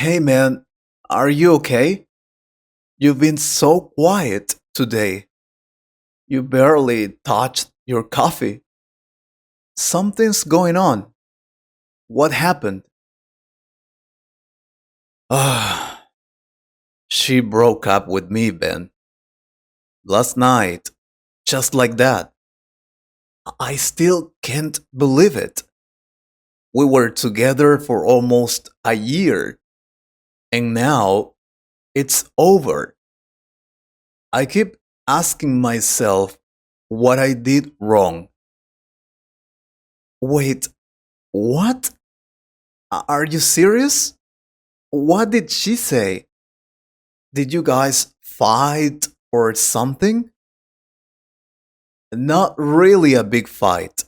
Hey man, are you okay? You've been so quiet today. You barely touched your coffee. Something's going on. What happened? Ah, she broke up with me, Ben. Last night. Just like that. I still can't believe it. We were together for almost a year, and now it's over. I keep asking myself what I did wrong. Wait, what? Are you serious? What did she say? Did you guys fight or something? Not really a big fight.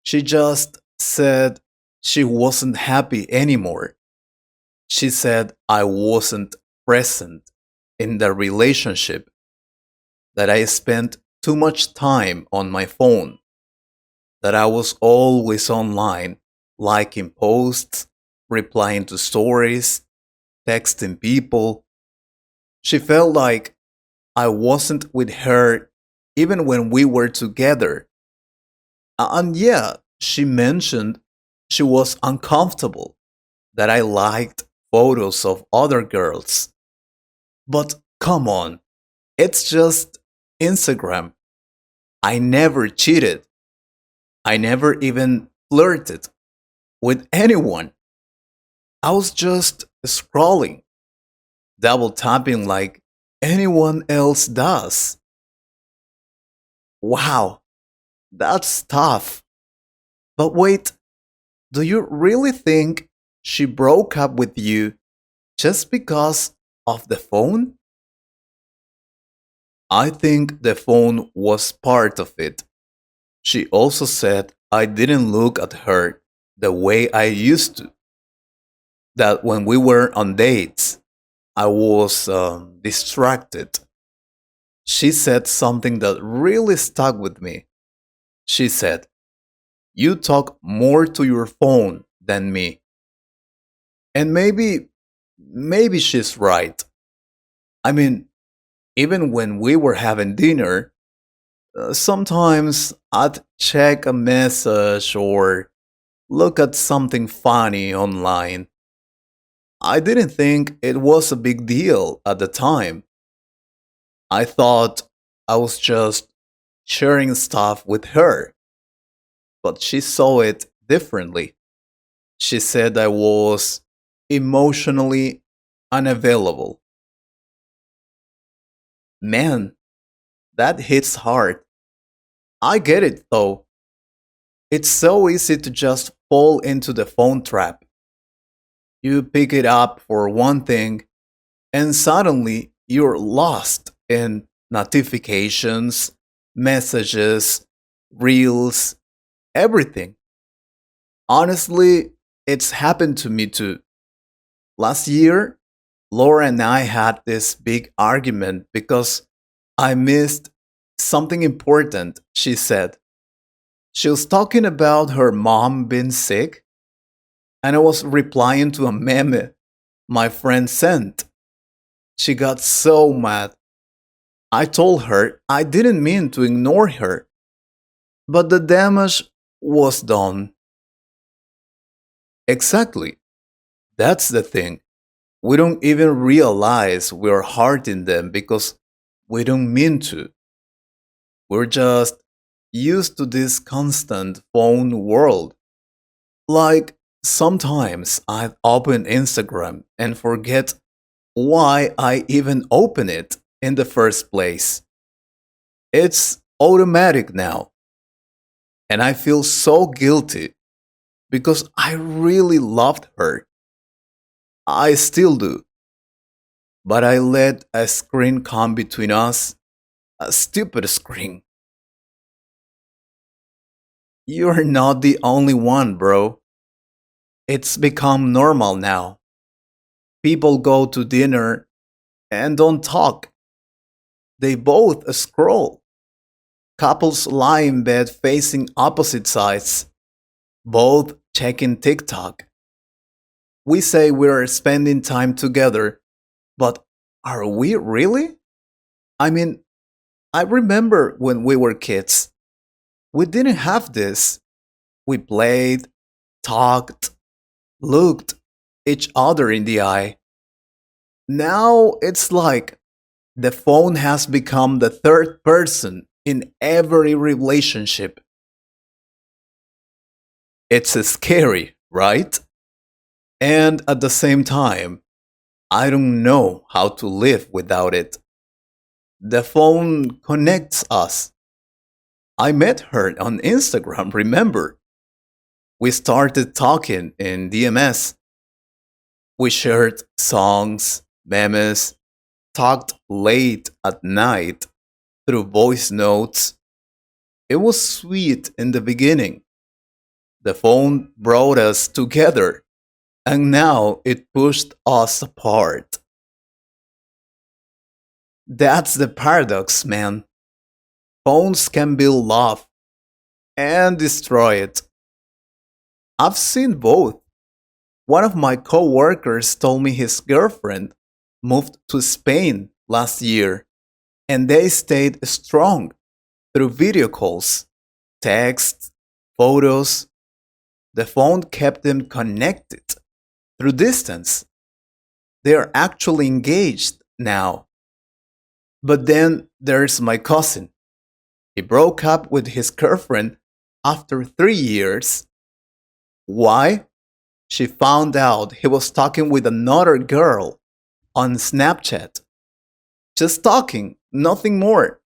She just said she wasn't happy anymore. She said I wasn't present in the relationship, that I spent too much time on my phone, that I was always online, liking posts, replying to stories, texting people. She felt like I wasn't with her even when we were together. And yeah, she mentioned she was uncomfortable that I liked photos of other girls. But come on, it's just Instagram. I never cheated. I never even flirted with anyone. I was just scrolling, double tapping like anyone else does. Wow, that's tough. But wait, do you really think she broke up with you just because of the phone? I think the phone was part of it. She also said I didn't look at her the way I used to, that when we were on dates, I was distracted. She said something that really stuck with me. She said, "You talk more to your phone than me." And maybe she's right. I mean, even when we were having dinner, sometimes I'd check a message or look at something funny online. I didn't think it was a big deal at the time. I thought I was just sharing stuff with her, but she saw it differently. She said I was emotionally unavailable. Man, that hits hard. I get it though. It's so easy to just fall into the phone trap. You pick it up for one thing, and suddenly you're lost in notifications, messages, reels, everything. Honestly, it's happened to me too. Last year, Laura and I had this big argument because I missed something important, she said. She was talking about her mom being sick, and I was replying to a meme my friend sent. She got so mad. I told her I didn't mean to ignore her, but the damage was done. Exactly. That's the thing. We don't even realize we're hurting them because we don't mean to. We're just used to this constant phone world. Like sometimes I open Instagram and forget why I even open it in the first place. It's automatic now, and I feel so guilty because I really loved her. I still do, but I let a screen come between us, a stupid screen. You're not the only one, bro. It's become normal now. People go to dinner and don't talk. They both scroll. Couples lie in bed facing opposite sides, both checking TikTok. We say we're spending time together, but are we really? I mean, I remember when we were kids, we didn't have this. We played, talked, looked each other in the eye. Now it's like the phone has become the third person in every relationship. It's scary, right? And at the same time, I don't know how to live without it. The phone connects us. I met her on Instagram, remember? We started talking in DMS. We shared songs, memes, talked late at night through voice notes. It was sweet in the beginning. The phone brought us together, and now it pushed us apart. That's the paradox, man. Phones can build love and destroy it. I've seen both. One of my coworkers told me his girlfriend moved to Spain last year and they stayed strong through video calls, texts, photos. The phone kept them connected through distance. They are actually engaged now. But then there's my cousin. He broke up with his girlfriend after 3 years. Why? She found out he was talking with another girl on Snapchat. Just talking, nothing more.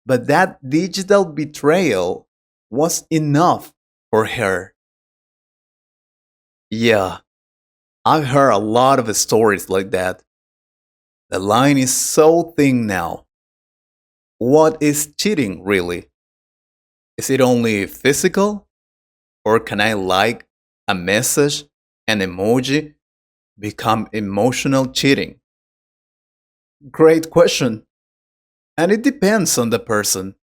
But that digital betrayal was enough for her. Yeah, I've heard a lot of stories like that. The line is so thin now. What is cheating really? Is it only physical? Or can I like a message, an emoji, become emotional cheating? Great question. And it depends on the person.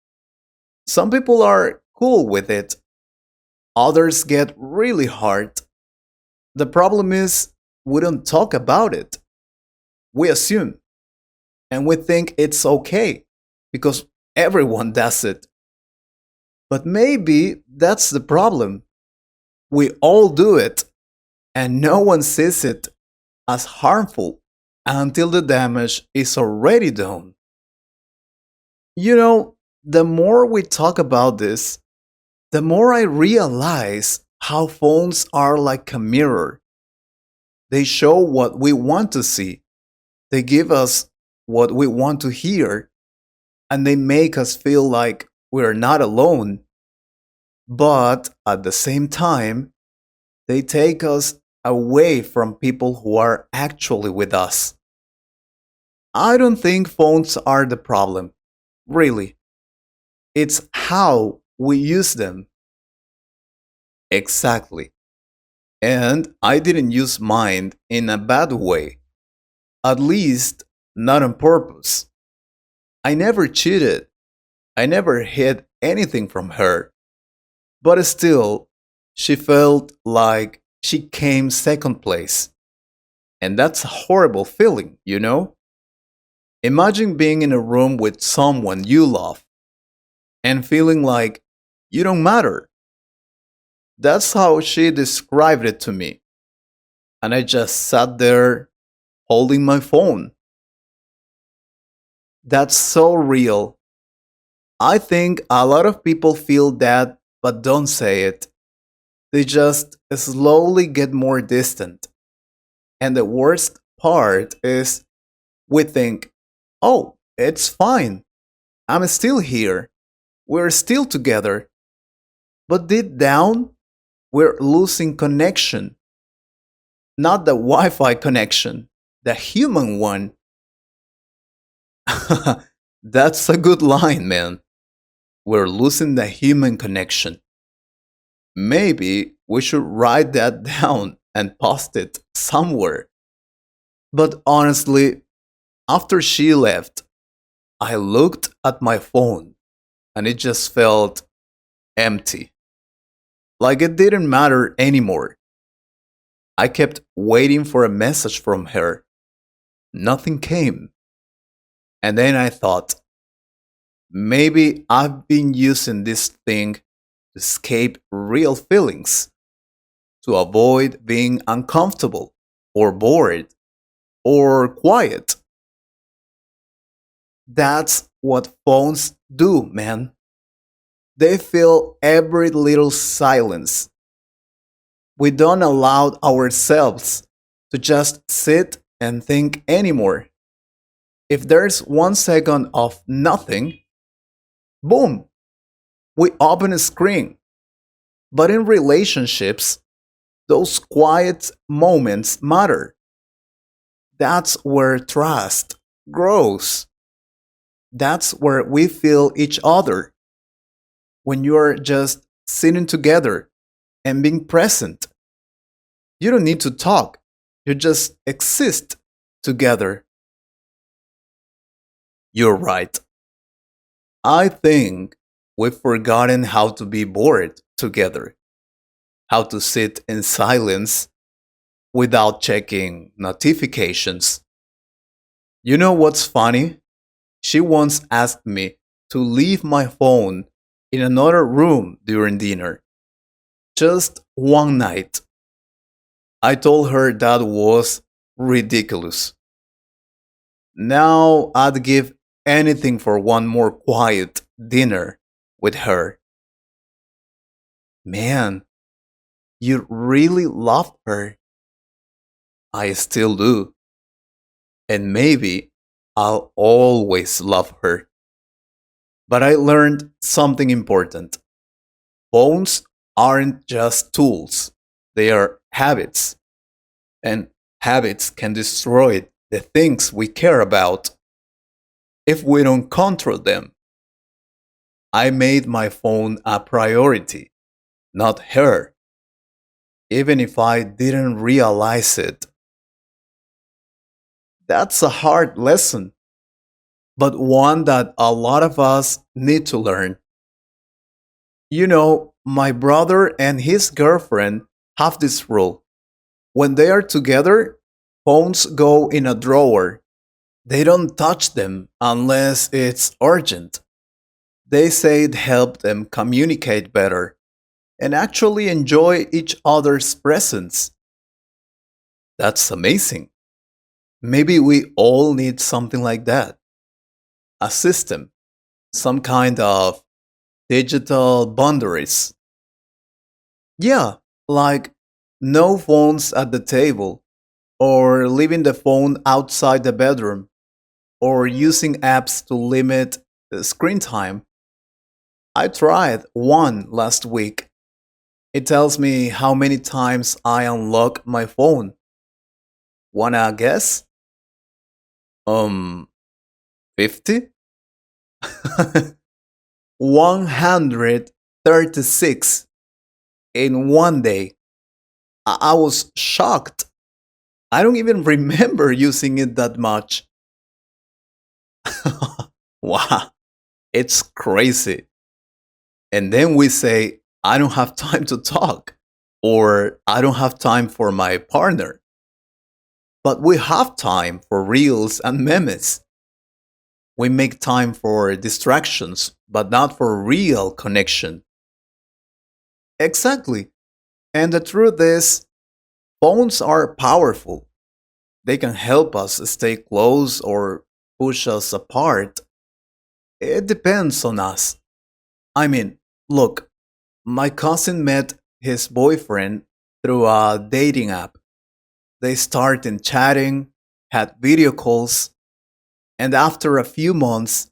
Some people are cool with it, others get really hard. The problem is, we don't talk about it. We assume, and we think it's okay because everyone does it. But maybe that's the problem. We all do it, and no one sees it as harmful until the damage is already done. You know, the more we talk about this, the more I realize how phones are like a mirror. They show what we want to see, they give us what we want to hear, and they make us feel like we're not alone. But at the same time, they take us away from people who are actually with us. I don't think phones are the problem, really. It's how we use them. Exactly. And I didn't use mine in a bad way, at least not on purpose. I never cheated, I never hid anything from her, but still, she felt like she came second place. And that's a horrible feeling, you know? Imagine being in a room with someone you love and feeling like you don't matter. That's how she described it to me. And I just sat there holding my phone. That's so real. I think a lot of people feel that but don't say it. They just slowly get more distant. And the worst part is we think, oh, it's fine. I'm still here. We're still together. But deep down, we're losing connection. Not the Wi Fi connection, the human one. That's a good line, man. We're losing the human connection. Maybe we should write that down and post it somewhere. But honestly, after she left, I looked at my phone and it just felt empty. Like it didn't matter anymore. I kept waiting for a message from her. Nothing came. And then I thought, maybe I've been using this thing to escape real feelings, to avoid being uncomfortable or bored or quiet. That's what phones do, man. They fill every little silence. We don't allow ourselves to just sit and think anymore. If there's 1 second of nothing, boom, we open a screen. But in relationships, those quiet moments matter. That's where trust grows. That's where we feel each other. When you're just sitting together and being present, you don't need to talk. You just exist together. You're right. I think we've forgotten how to be bored together, how to sit in silence without checking notifications. You know what's funny? She once asked me to leave my phone in another room during dinner. Just one night. I told her that was ridiculous. Now I'd give anything for one more quiet dinner with her. Man, you really love her. I still do. And maybe I'll always love her. But I learned something important. Phones aren't just tools, they are habits. And habits can destroy the things we care about if we don't control them. I made my phone a priority, not her, even if I didn't realize it. That's a hard lesson, but one that a lot of us need to learn. You know, my brother and his girlfriend have this rule. When they are together, phones go in a drawer. They don't touch them unless it's urgent. They say it helped them communicate better and actually enjoy each other's presence. That's amazing. Maybe we all need something like that, a system, some kind of digital boundaries. Yeah, like no phones at the table, or leaving the phone outside the bedroom, or using apps to limit screen time. I tried one last week. It tells me how many times I unlock my phone. Wanna guess? 50? 136 in one day. I was shocked. I don't even remember using it that much. Wow, it's crazy. And then we say, I don't have time to talk, or I don't have time for my partner. But we have time for reels and memes. We make time for distractions, but not for real connection. Exactly. And the truth is, phones are powerful. They can help us stay close or push us apart. It depends on us. I mean, look, my cousin met his boyfriend through a dating app. They started chatting, had video calls, and after a few months,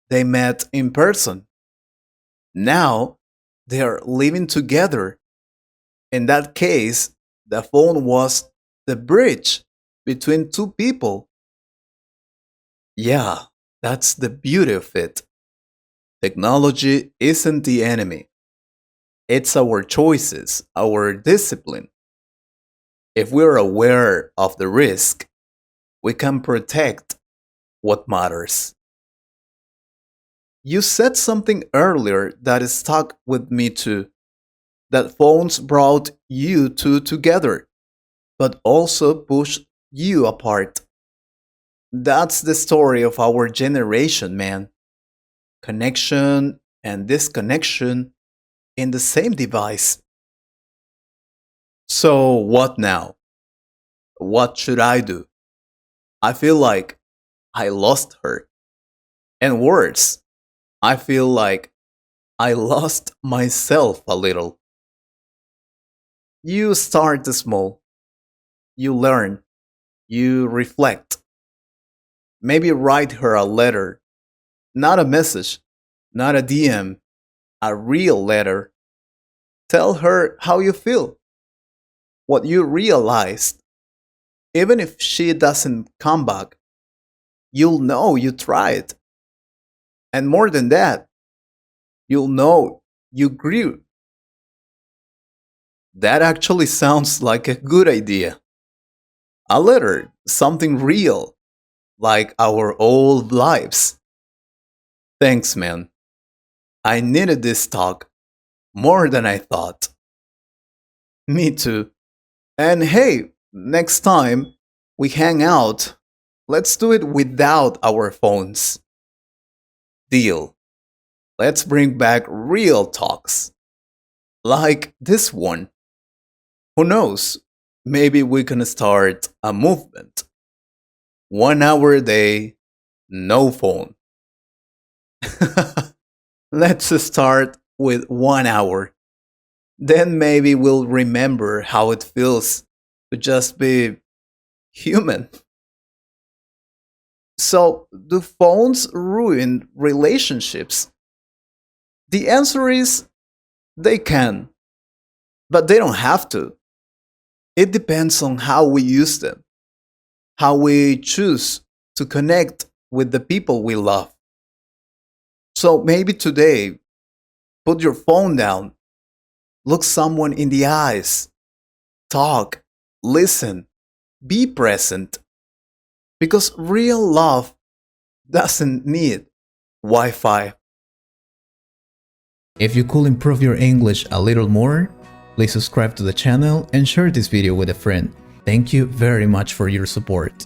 they met in person. Now, they are living together. In that case, the phone was the bridge between two people. Yeah, that's the beauty of it. Technology isn't the enemy, it's our choices, our discipline. If we're aware of the risk, we can protect what matters. You said something earlier that stuck with me too, that phones brought you two together. but also push you apart. That's the story of our generation, man. Connection and disconnection in the same device. So, what now? What should I do? I feel like I lost her. And worse, I feel like I lost myself a little. You start small, you learn, you reflect. Maybe write her a letter, not a message, not a DM, a real letter. Tell her how you feel, what you realized. Even if she doesn't come back, you'll know you tried. And more than that, you'll know you grew. That actually sounds like a good idea. A letter, something real, like our old lives. Thanks, man. I needed this talk more than I thought. Me too. And hey, next time we hang out, let's do it without our phones. Deal. Let's bring back real talks. Like this one. Who knows? Maybe we can start a movement. 1 hour a day, no phone. Let's start with 1 hour. Then maybe we'll remember how it feels to just be human. So, do phones ruin relationships? The answer is they can, but they don't have to. It depends on how we use them, how we choose to connect with the people we love. So maybe today, put your phone down, look someone in the eyes, talk, listen, be present. Because real love doesn't need Wi Fi. If you could improve your English a little more, please subscribe to the channel and share this video with a friend. Thank you very much for your support.